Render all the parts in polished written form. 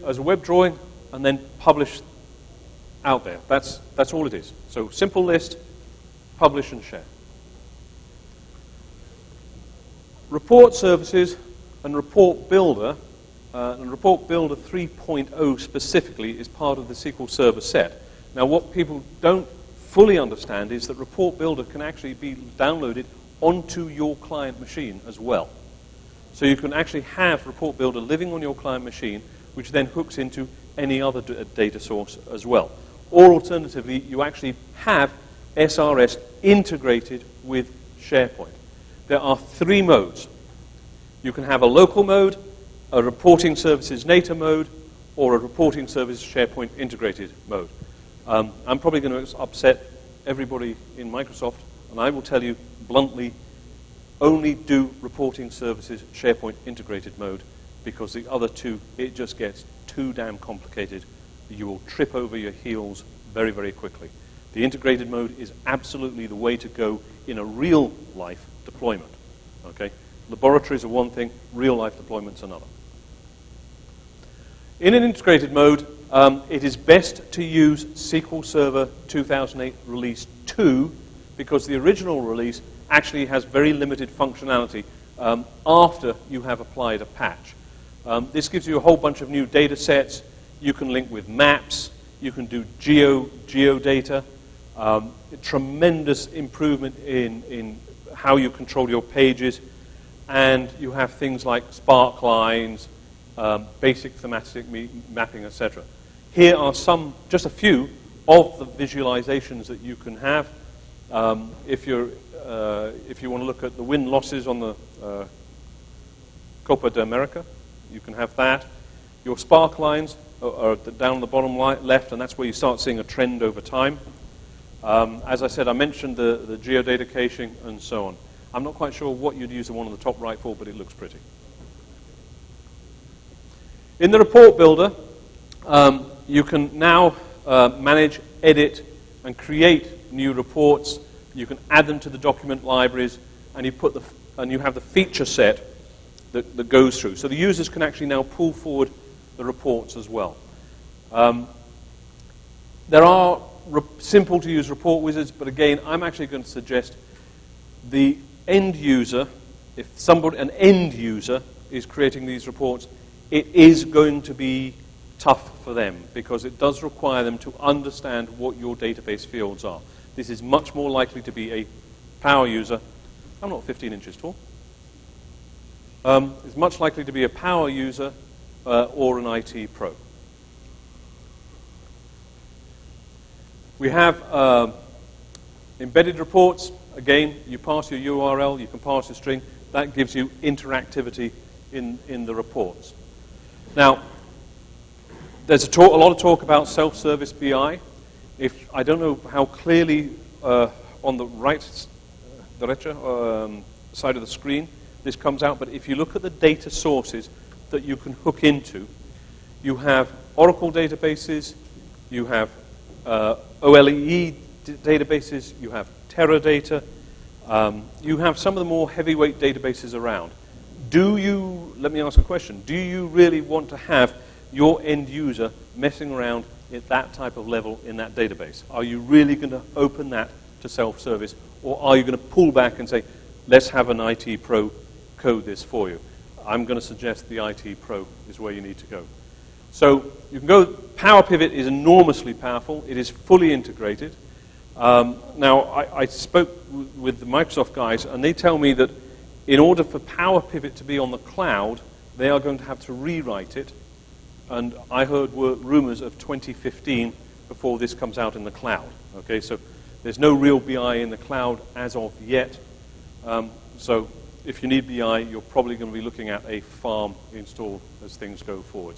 as a web drawing and then publish out there. That's all it is. So simple list, publish and share. Report services and Report Builder, and Report Builder 3.0 specifically is part of the SQL Server set. Now what people don't fully understand is that Report Builder can actually be downloaded onto your client machine as well. So you can actually have Report Builder living on your client machine, which then hooks into any other data source as well. Or alternatively, you actually have SRS integrated with SharePoint. There are 3 modes. You can have a local mode, a reporting services native mode, or a reporting services SharePoint integrated mode. I'm probably going to upset everybody in Microsoft, and I will tell you bluntly, only do reporting services SharePoint integrated mode, because the other 2, it just gets too damn complicated. You will trip over your heels very, very quickly. The integrated mode is absolutely the way to go in a real-life deployment. Okay? Laboratories are one thing, real-life deployment's another. In an integrated mode, it is best to use SQL Server 2008 Release 2, because the original release actually has very limited functionality after you have applied a patch. This gives you a whole bunch of new data sets. You can link with maps. You can do geodata. Tremendous improvement in how you control your pages. And you have things like spark lines, basic thematic mapping, etc. Here are just a few of the visualizations that you can have. If you want to look at the win losses on the Copa de America, you can have that. Your spark lines are down the bottom left, and that's where you start seeing a trend over time. As I said, I mentioned the geodata caching and so on. I'm not quite sure what you'd use the one on the top right for, but it looks pretty. In the Report Builder, you can now manage, edit, and create new reports. You can add them to the document libraries, and you have the feature set that goes through. So the users can actually now pull forward the reports as well. There are simple to use report wizards, but again, I'm actually going to suggest the end user, if an end user is creating these reports, it is going to be tough for them, because it does require them to understand what your database fields are. This is much more likely to be a power user. I'm not 15 inches tall. It's much likely to be a power user or an IT pro. We have embedded reports. Again, you pass your URL, you can pass a string. That gives you interactivity in the reports. Now, there's a lot of talk about self-service BI. I don't know how clearly on the right side of the screen this comes out, but if you look at the data sources that you can hook into, you have Oracle databases, you have OLE databases, you have Teradata, you have some of the more heavyweight databases around. Let me ask a question, do you really want to have your end user messing around at that type of level in that database? Are you really going to open that to self-service, or are you going to pull back and say, let's have an IT pro code this for you? I'm going to suggest the IT pro is where you need to go. So you can go, Power Pivot is enormously powerful. It is fully integrated. Now, I spoke with the Microsoft guys, and they tell me that in order for Power Pivot to be on the cloud, they are going to have to rewrite it. And I heard rumors of 2015 before this comes out in the cloud. Okay, so there's no real BI in the cloud as of yet. So if you need BI, you're probably going to be looking at a farm install as things go forward.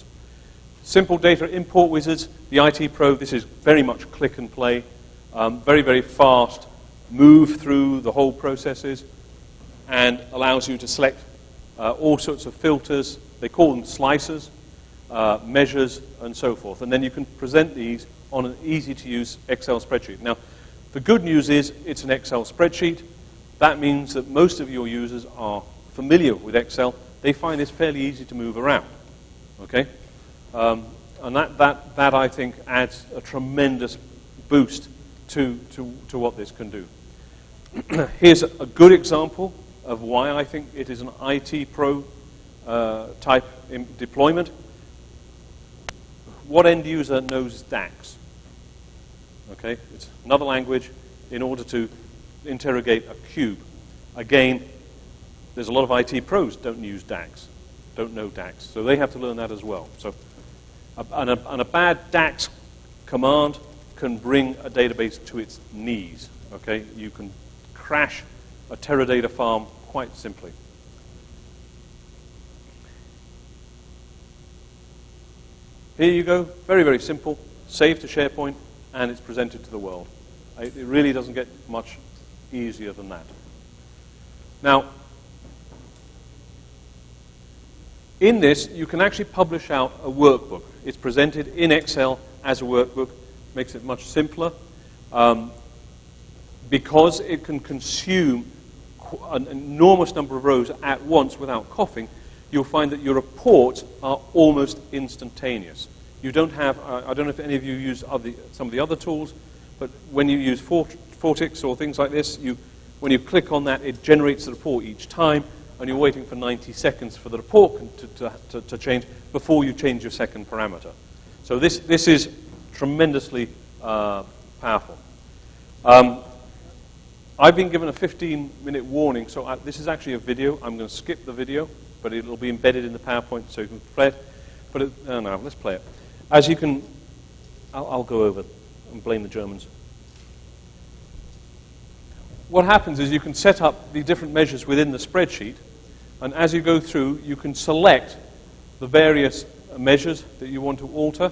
Simple data import wizards, the IT Pro, this is very much click and play. Very, very fast, move through the whole processes, and allows you to select all sorts of filters. They call them slicers, measures, and so forth. And then you can present these on an easy-to-use Excel spreadsheet. Now, the good news is it's an Excel spreadsheet. That means that most of your users are familiar with Excel. They find this fairly easy to move around. Okay? And that, I think, adds a tremendous boost to what this can do. Here's a good example of why I think it is an IT pro type deployment. What end user knows DAX? Okay, it's another language in order to interrogate a cube. Again, there's a lot of IT pros don't use DAX, don't know DAX, so they have to learn that as well. So, and a bad DAX command can bring a database to its knees. Okay, you can crash a Teradata farm quite simply. Here you go, very, very simple, save to SharePoint, and it's presented to the world. It really doesn't get much easier than that. Now, in this, you can actually publish out a workbook. It's presented in Excel as a workbook, makes it much simpler. Because it can consume an enormous number of rows at once without coughing, you'll find that your reports are almost instantaneous. You don't have, I don't know if any of you use some of the other tools, but when you use Fortix or things like this, when you click on that, it generates the report each time, and you're waiting for 90 seconds for the report to change before you change your second parameter. So this is tremendously powerful. I've been given a 15-minute warning, so this is actually a video. I'm going to skip the video, but it'll be embedded in the PowerPoint so you can play it. But no, let's play it. As you can, I'll go over and blame the Germans. What happens is you can set up the different measures within the spreadsheet, and as you go through, you can select the various measures that you want to alter,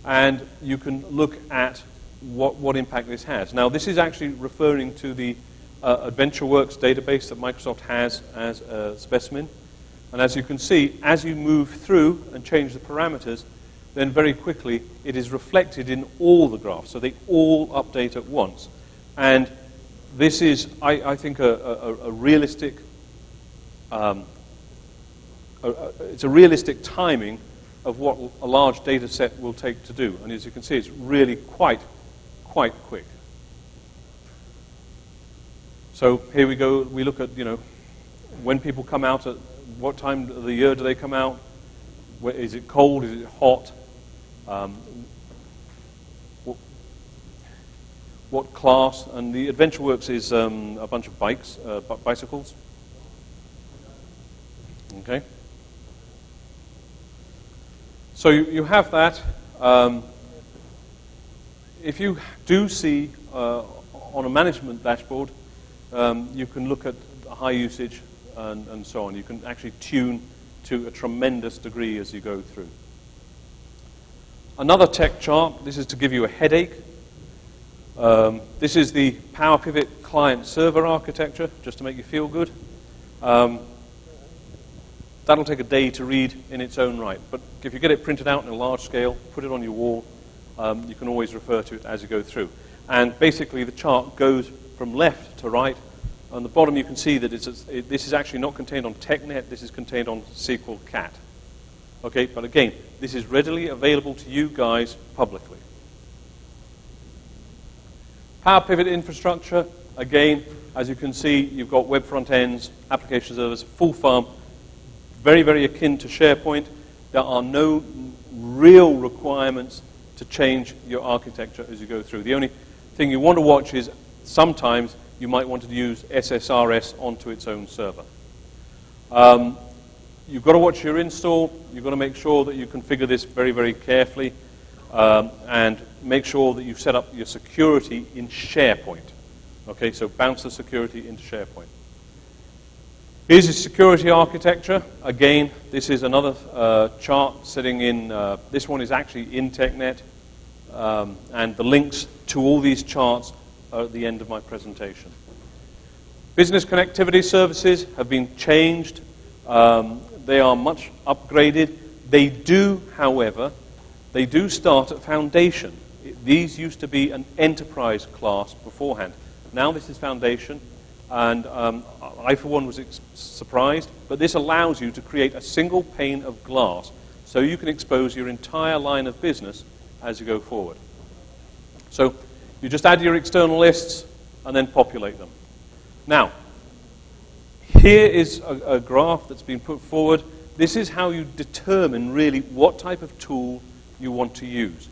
and you can look at what impact this has. Now, this is actually referring to the AdventureWorks database that Microsoft has as a specimen. And as you can see, as you move through and change the parameters, then very quickly it is reflected in all the graphs. So they all update at once. And this is, I think, a realistic, it's a realistic timing of what a large data set will take to do. And as you can see, it's really quite quick. So here we go. We look at, when people come out, at what time of the year do they come out? Is it cold? Is it hot? What class? And the AdventureWorks is a bunch of bicycles. Okay. So you have that. If you do see on a management dashboard, you can look at high usage and so on. You can actually tune to a tremendous degree as you go through. Another tech chart, this is to give you a headache. This is the Power Pivot client-server architecture, just to make you feel good. That'll take a day to read in its own right. But if you get it printed out in a large scale, put it on your wall, you can always refer to it as you go through. And basically the chart goes from left to right. On the bottom you can see that this is actually not contained on TechNet, this is contained on SQL Cat. Okay, but again, this is readily available to you guys publicly. Power Pivot infrastructure, again, as you can see, you've got web front ends, application servers, full farm, very, very akin to SharePoint. There are no real requirements to change your architecture as you go through. The only thing you want to watch is sometimes you might want to use SSRS onto its own server. You've got to watch your install. You've got to make sure that you configure this very, very carefully and make sure that you set up your security in SharePoint. Okay, so bounce the security into SharePoint. Here's your security architecture. Again, this is another chart sitting in, this one is actually in TechNet, and the links to all these charts are at the end of my presentation. Business connectivity services have been changed. They are much upgraded. They do, however, they do start at foundation. These used to be an enterprise class beforehand. Now this is foundation. And I, for one, was surprised. But this allows you to create a single pane of glass So you can expose your entire line of business as you go forward. So you just add your external lists and then populate them. Now, here is a graph that's been put forward. This is how you determine really what type of tool you want to use.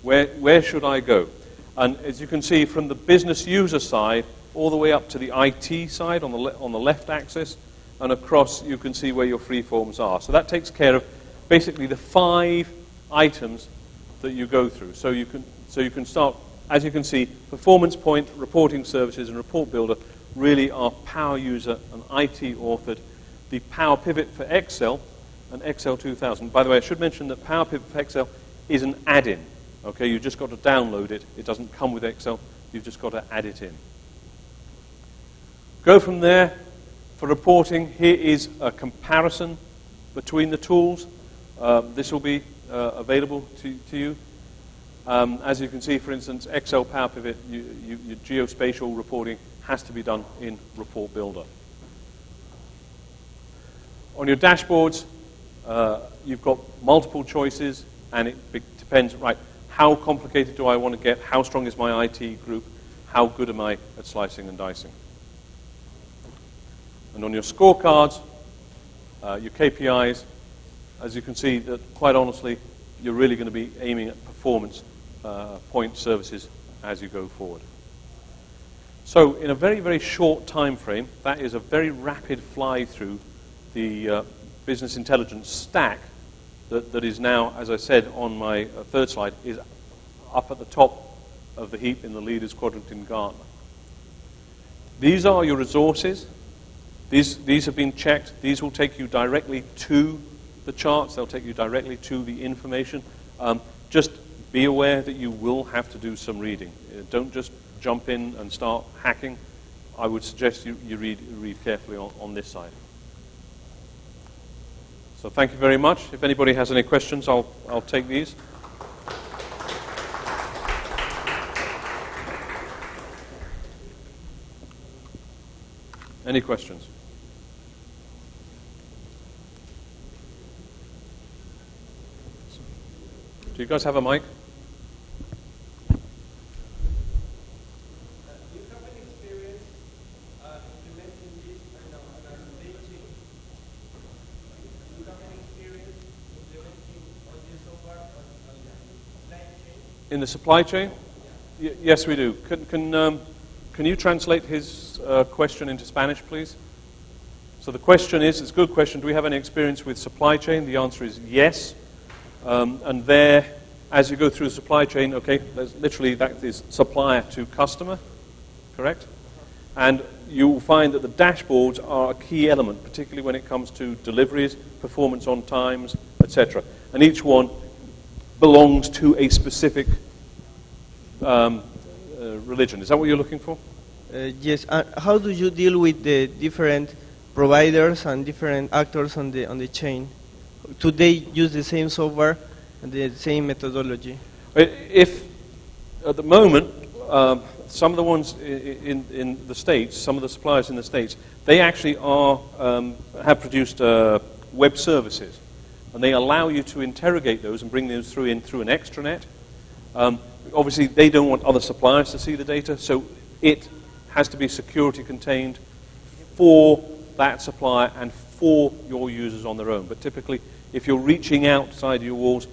Where should I go? And as you can see, from the business user side all the way up to the IT side on the left axis, and across you can see where your freeforms are. So that takes care of basically the 5 items that you go through. So you can start, as you can see, Performance Point, Reporting Services, and Report Builder really are power user and IT authored. The Power Pivot for Excel and Excel 2000. By the way, I should mention that Power Pivot for Excel is an add-in. Okay, you've just got to download it. It doesn't come with Excel. You've just got to add it in. Go from there. For reporting, here is a comparison between the tools. This will be available to you. As you can see, for instance, Excel Power Pivot, your geospatial reporting has to be done in Report Builder. On your dashboards, you've got multiple choices, and it depends, right, how complicated do I want to get? How strong is my IT group? How good am I at slicing and dicing? And on your scorecards, your KPIs, as you can see, that quite honestly, you're really going to be aiming at performance point services as you go forward. So in a very, very short time frame, that is a very rapid fly through the business intelligence stack that is now, as I said on my third slide, is up at the top of the heap in the leaders quadrant in Gartner. These are your resources. These have been checked. These will take you directly to the charts. They'll take you directly to the information. Just be aware that you will have to do some reading. Don't just jump in and start hacking. I would suggest you read carefully on this side. So thank you very much. If anybody has any questions, I'll take these. Any questions? Do you guys have a mic? In the supply chain? Yes, we do. Can you translate his question into Spanish, please? So the question is, it's a good question, do we have any experience with supply chain? The answer is yes. And there, as you go through the supply chain, okay, there's literally that is supplier to customer, correct? And you will find that the dashboards are a key element, particularly when it comes to deliveries, performance on times, etc. And each one belongs to a specific religion. Is that what you're looking for? Yes. How do you deal with the different providers and different actors on the chain? Do they use the same software and the same methodology? If at the moment, some of the ones in the States, some of the suppliers in the States, they actually have produced web services. And they allow you to interrogate those and bring those through an extranet. Obviously, they don't want other suppliers to see the data, so it has to be security contained for that supplier and for your users on their own. But typically, if you're reaching outside your walls,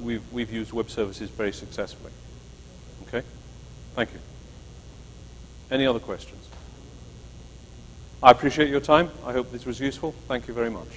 we've used web services very successfully. Okay? Thank you. Any other questions? I appreciate your time. I hope this was useful. Thank you very much.